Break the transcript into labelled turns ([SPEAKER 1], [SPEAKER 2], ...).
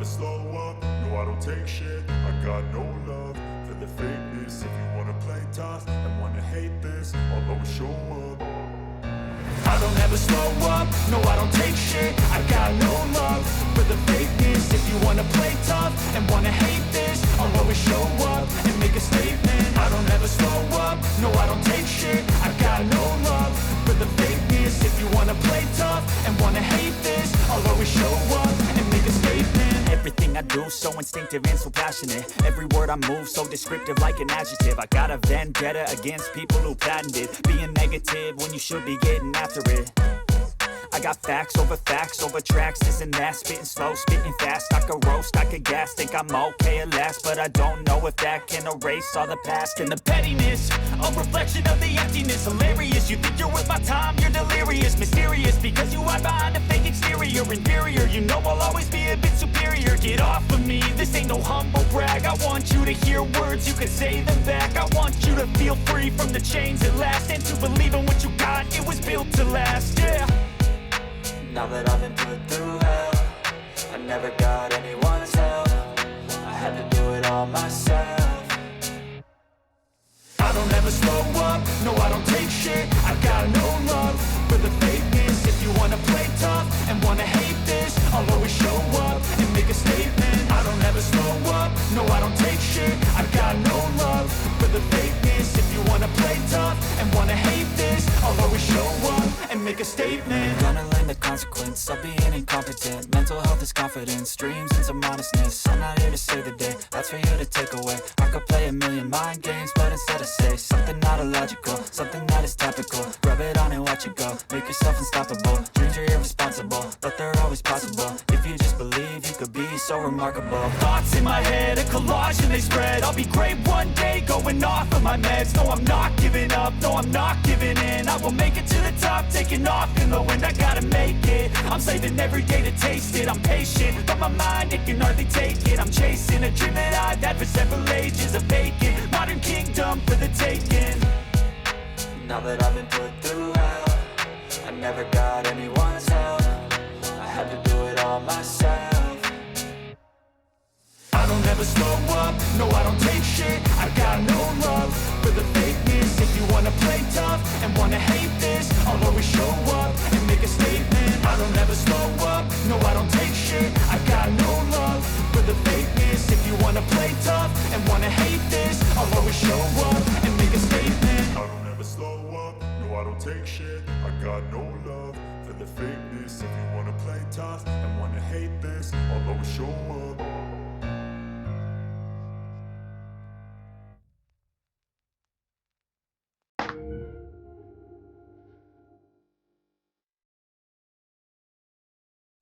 [SPEAKER 1] slow up, no I don't take shit. I got no love for the fakeness. If you wanna play tough and wanna hate this, I'll always show up. I don't ever slow up, no I don't take shit. I got no love for the fakeness. If you wanna play tough and wanna hate this, I'll always show up and make a statement. I don't ever slow up, no I don't take shit. I got no love for the fakeness. If you wanna play tough and wanna hate this, I'll always show up and make a statement.
[SPEAKER 2] Everything I do so instinctive and so passionate. Every word I move so descriptive like an adjective. I got a vendetta against people who patented being negative when you should be getting after it. I got facts over tracks, this and that. Spitting slow, spitting fast, I could roast, I could gas. Think I'm okay at last, but I don't know if that can erase all the past. And the pettiness, a reflection of the emptiness. Hilarious, you think you're worth my time, you're delirious. Mysterious, because you hide behind a fake exterior. Inferior, you know I'll always be a bit superior. Get off of me, this ain't no humble brag. I want you to hear words, you can say them back. I want you to feel free from the chains at last, and to believe in what you got, it was built to last, yeah.
[SPEAKER 3] Now that I've been put through hell, I never got anyone's help. I had to do it all myself.
[SPEAKER 1] I don't ever slow up, no I don't take shit. I got no love for the fakeness. If you wanna play tough and wanna hate this, I'll always show up and make a statement. I don't ever slow up, no I don't take shit. I got no love for the fakeness. If you wanna play tough and wanna hate this, I'll always show up and make a statement.
[SPEAKER 3] Gonna learn the consequence of being incompetent. Mental health is confidence, dreams and some honestness. I'm not here to save the day, that's for you to take away. I could play a million mind games, but instead I say something not illogical, something that is topical. Rub it on and watch it go, make yourself unstoppable. Dreams are irresponsible, but they're always possible. If you just believe, you could be so remarkable.
[SPEAKER 2] Thoughts in my head, a collage and they spread. I'll be great one day, going off of my meds. No, I'm not giving up, no, I'm not giving in. I will make it to the top, taking off in the wind. I gotta make it, I'm saving every day to taste it. I'm patient, but my mind, it can hardly take it. I'm chasing a dream that I've had for several ages. A vacant, modern kingdom for the taking.
[SPEAKER 3] Now that I've been put through hell, I never got anyone's help. I had to do it all myself.
[SPEAKER 1] I don't ever slow up, no I don't take shit. I got no love for the fakeness. If you wanna play tough and wanna hate this, I'll always show up and make a statement. I don't ever slow up, no I don't take shit. I got no love for the fakeness. If you wanna play tough and wanna hate this, I'll always show up and make a statement. I don't ever slow up, no I don't take shit. I got no love for the fakeness. If you wanna play tough and wanna hate this, I'll always show